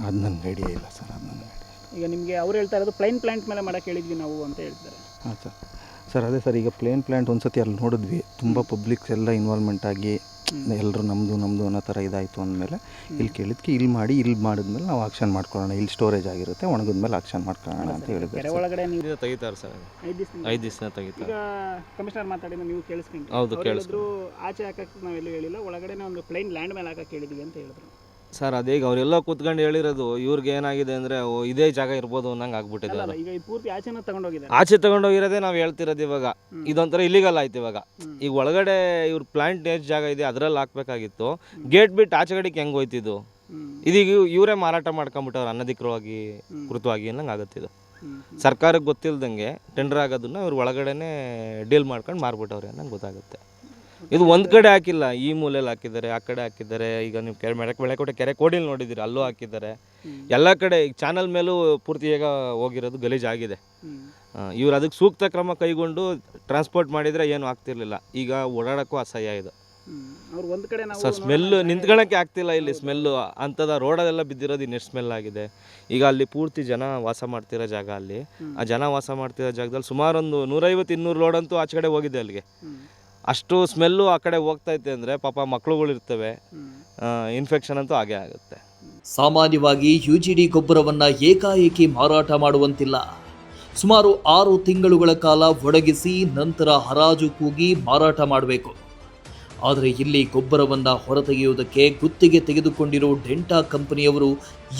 ಅದು ನನಗೆ ಐಡಿಯಾ ಇಲ್ಲ ಸರ್, ಅದು ನನಗೆ ಐಡಿಯಾ. ಈಗ ನಿಮಗೆ ಅವ್ರು ಹೇಳ್ತಾ ಇರೋದು ಪ್ಲಾಂಟ್ ಮೇಲೆ ಮಾಡೋಕ್ಕೆ ಹೇಳಿದ್ವಿ ನಾವು ಅಂತ ಹೇಳ್ತಾರೆ. ಹಾಂ ಸರ್ ಅದೇ ಸರ್, ಈಗ ಪ್ಲಾಂಟ್ ಒಂದು ಸತಿ ಅಲ್ಲಿ ನೋಡಿದ್ವಿ, ತುಂಬ ಪಬ್ಲಿಕ್ಸ್ ಎಲ್ಲ ಇನ್ವಾಲ್ವ್ಮೆಂಟ್ ಆಗಿ ಎಲ್ಲರೂ ನಮ್ಮದು ಅನ್ನೋ ಥರ ಇದಾಯಿತು ಅಂದಮೇಲೆ ಇಲ್ಲಿ ಕೇಳಿದ್ಕೆ ಇಲ್ಲಿ ಮಾಡಿದ್ಮೇಲೆ ನಾವು ಆಕ್ಷನ್ ಮಾಡ್ಕೊಳ್ಳೋಣ, ಇಲ್ಲಿ ಸ್ಟೋರೇಜ್ ಆಗಿರುತ್ತೆ, ಒಣಗಿದ್ಮೇಲೆ ಆಕ್ಷನ್ ಮಾಡ್ಕೊಳ್ಳೋಣ ಅಂತ ಹೇಳಿದ್ರು. ಕೆರೆ ಒಳಗಡೆ ನೀವು ತೆಗಿತಾರೆ ಸರ್, 5 ದಿವಸ ತೆಗಿತಾರೆ. ಈಗ ಕಮಿಷನರ್ ಮಾತಾಡಿದ ನೀವು ಕೇಳಿಸ್ಕೊಂಡ್ರಿ? ಹೌದು, ಕೇಳಿದ್ರು. ಆಚೆ ಹಾಕಕ್ಕೆ ನಾವೆಲ್ಲೂ ಹೇಳಿಲ್ಲ, ಒಳಗಡೆ ಒಂದು ಪ್ಲೈನ್ ಲ್ಯಾಂಡ್ ಮೇಲೆ ಹಾಕಕ್ಕೆ ಹೇಳಿದ್ವಿ ಅಂತ ಹೇಳಿದ್ರು ಸರ್. ಅದೀಗ ಅವರೆಲ್ಲ ಕೂತ್ಕೊಂಡು ಹೇಳಿರೋದು ಇವ್ರಿಗೆ ಏನಾಗಿದೆ ಅಂದರೆ ಇದೇ ಜಾಗ ಇರ್ಬೋದು ಅನ್ನಂಗೆ ಆಗ್ಬಿಟ್ಟಿದೆ. ಅಲ್ಲ, ಈಗ ಈ ಪೂರ್ತಿ ಆಚೆನ ತಗೊಂಡೋಗಿದ್ದಾರೆ. ಆಚೆ ತಗೊಂಡೋಗಿರೋದೇ ನಾವು ಹೇಳ್ತಿರೋದು ಇವಾಗ. ಇದೊಂಥರ ಇಲ್ಲಿಗಲ್ ಆಯ್ತು ಇವಾಗ. ಈಗ ಒಳಗಡೆ ಇವ್ರ ಪ್ಲಾಂಟ್ ಎಷ್ಟು ಜಾಗ ಇದೆ ಅದರಲ್ಲಿ ಹಾಕ್ಬೇಕಾಗಿತ್ತು. ಗೇಟ್ ಬಿಟ್ಟು ಆಚೆ ಕಡೆಗೆ ಹೆಂಗೆ ಹೋಯ್ತಿದ್ದು? ಇದೀಗ ಇವರೇ ಮಾರಾಟ ಮಾಡ್ಕೊಂಬಿಟ್ಟವ್ರು ಅನಧಿಕೃತವಾಗಿ ಕೃತವಾಗಿ ಅನ್ನಂಗೆ ಆಗುತ್ತಿದ್ದು. ಸರ್ಕಾರಕ್ಕೆ ಗೊತ್ತಿಲ್ದಂಗೆ ಟೆಂಡರ್ ಆಗೋದನ್ನ ಇವ್ರು ಒಳಗಡೆನೆ ಡೀಲ್ ಮಾಡ್ಕೊಂಡು ಮಾರ್ಬಿಟ್ಟವ್ರೆ ಅನ್ನಂಗೆ ಗೊತ್ತಾಗುತ್ತೆ. ಇದು ಒಂದು ಕಡೆ ಹಾಕಿಲ್ಲ, ಈ ಮೂಲೆಯಲ್ಲಿ ಹಾಕಿದ್ದಾರೆ, ಆ ಕಡೆ ಹಾಕಿದ್ದಾರೆ. ಈಗ ನೀವು ಬೆಳಕೋಟೆ ಕೆರೆ ಕೋಡಿಲಿ ನೋಡಿದ್ದೀರಿ, ಅಲ್ಲೂ ಹಾಕಿದ್ದಾರೆ. ಎಲ್ಲ ಕಡೆ ಈಗ ಚಾನಲ್ ಮೇಲೂ ಪೂರ್ತಿ ಈಗ ಹೋಗಿರೋದು ಗಲೀಜಾಗಿದೆ. ಇವ್ರು ಅದಕ್ಕೆ ಸೂಕ್ತ ಕ್ರಮ ಕೈಗೊಂಡು ಟ್ರಾನ್ಸ್ಪೋರ್ಟ್ ಮಾಡಿದರೆ ಏನು ಆಗ್ತಿರ್ಲಿಲ್ಲ. ಈಗ ಓಡಾಡೋಕ್ಕೂ ಅಸಹ್ಯ ಇದು ಸರ್. ಸ್ಮೆಲ್ಲು ನಿಂತ್ಕೊಳ್ಳೋಕ್ಕೆ ಆಗ್ತಿಲ್ಲ ಇಲ್ಲಿ, ಸ್ಮೆಲ್ಲು ಅಂಥದ್ದು. ರೋಡಲ್ಲೆಲ್ಲ ಬಿದ್ದಿರೋದು ಇನ್ನೆಷ್ಟು ಸ್ಮೆಲ್ ಆಗಿದೆ. ಈಗ ಅಲ್ಲಿ ಪೂರ್ತಿ ಜನ ವಾಸ ಮಾಡ್ತಿರೋ ಜಾಗ, ಅಲ್ಲಿ ಆ ಜನ ವಾಸ ಮಾಡ್ತಿರೋ ಜಾಗದಲ್ಲಿ ಸುಮಾರು ಒಂದು 150-200 ಲೋಡ್ ಅಂತೂ ಆಚೆ ಕಡೆ ಹೋಗಿದೆ ಅಲ್ಲಿಗೆ. ಅಷ್ಟು ಸ್ಮೆಲ್ಲು ಆ ಕಡೆ ಹೋಗ್ತೈತೆ ಅಂದರೆ ಪಾಪ ಮಕ್ಕಳುಗಳಿರ್ತವೆ, ಇನ್ಫೆಕ್ಷನ್ ಅಂತೂ ಆಗೇ ಆಗುತ್ತೆ. ಸಾಮಾನ್ಯವಾಗಿ UGD ಗೊಬ್ಬರವನ್ನು ಏಕಾಏಕಿ ಮಾರಾಟ ಮಾಡುವಂತಿಲ್ಲ. ಸುಮಾರು 6 ತಿಂಗಳುಗಳ ಕಾಲ ಒಣಗಿಸಿ ನಂತರ ಹರಾಜು ಕೂಗಿ ಮಾರಾಟ ಮಾಡಬೇಕು. ಆದರೆ ಇಲ್ಲಿ ಗೊಬ್ಬರವನ್ನು ಹೊರತೆಗೆಯುವುದಕ್ಕೆ ಗುತ್ತಿಗೆ ತೆಗೆದುಕೊಂಡಿರೋ ಡೆಂಟಾ ಕಂಪನಿಯವರು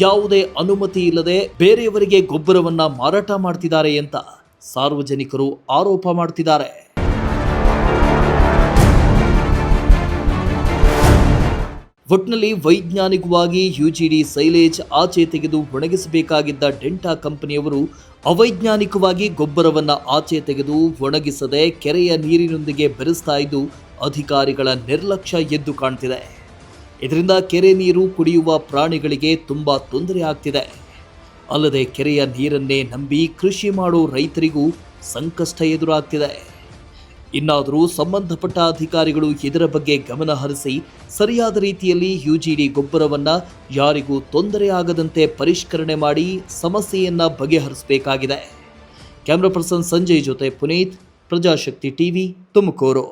ಯಾವುದೇ ಅನುಮತಿ ಇಲ್ಲದೆ ಬೇರೆಯವರಿಗೆ ಗೊಬ್ಬರವನ್ನು ಮಾರಾಟ ಮಾಡ್ತಿದ್ದಾರೆ ಅಂತ ಸಾರ್ವಜನಿಕರು ಆರೋಪ ಮಾಡ್ತಿದ್ದಾರೆ. ಒಟ್ನಲ್ಲಿ ವೈಜ್ಞಾನಿಕವಾಗಿ UGD ಸೈಲೇಜ್ ಆಚೆ ತೆಗೆದು ಒಣಗಿಸಬೇಕಾಗಿದ್ದ ಡೆಂಟಾ ಕಂಪನಿಯವರು ಅವೈಜ್ಞಾನಿಕವಾಗಿ ಗೊಬ್ಬರವನ್ನು ಆಚೆ ತೆಗೆದು ಒಣಗಿಸದೆ ಕೆರೆಯ ನೀರಿನೊಂದಿಗೆ ಬೆರೆಸ್ತಾ ಇದ್ದು ಅಧಿಕಾರಿಗಳ ನಿರ್ಲಕ್ಷ್ಯ ಎದ್ದು ಕಾಣ್ತಿದೆ. ಇದರಿಂದ ಕೆರೆ ನೀರು ಕುಡಿಯುವ ಪ್ರಾಣಿಗಳಿಗೆ ತುಂಬಾ ತೊಂದರೆ ಆಗ್ತಿದೆ. ಅಲ್ಲದೆ ಕೆರೆಯ ನೀರನ್ನೇ ನಂಬಿ ಕೃಷಿ ಮಾಡೋ ರೈತರಿಗೂ ಸಂಕಷ್ಟ ಎದುರಾಗ್ತಿದೆ. ಇನ್ನಾದರೂ ಸಂಬಂಧಪಟ್ಟ ಅಧಿಕಾರಿಗಳು ಇದರ ಬಗ್ಗೆ ಗಮನ ಹರಿಸಿ ಸರಿಯಾದ ರೀತಿಯಲ್ಲಿ UGD ಗೊಬ್ಬರವನ್ನು ಯಾರಿಗೂ ತೊಂದರೆ ಆಗದಂತೆ ಪರಿಷ್ಕರಣೆ ಮಾಡಿ ಸಮಸ್ಯೆಯನ್ನು ಬಗೆಹರಿಸಬೇಕಾಗಿದೆ. ಕ್ಯಾಮ್ರಾ ಪರ್ಸನ್ ಸಂಜಯ್ ಜೊತೆ ಪುನೀತ್, ಪ್ರಜಾಶಕ್ತಿ ಟಿವಿ, ತುಮಕೂರು.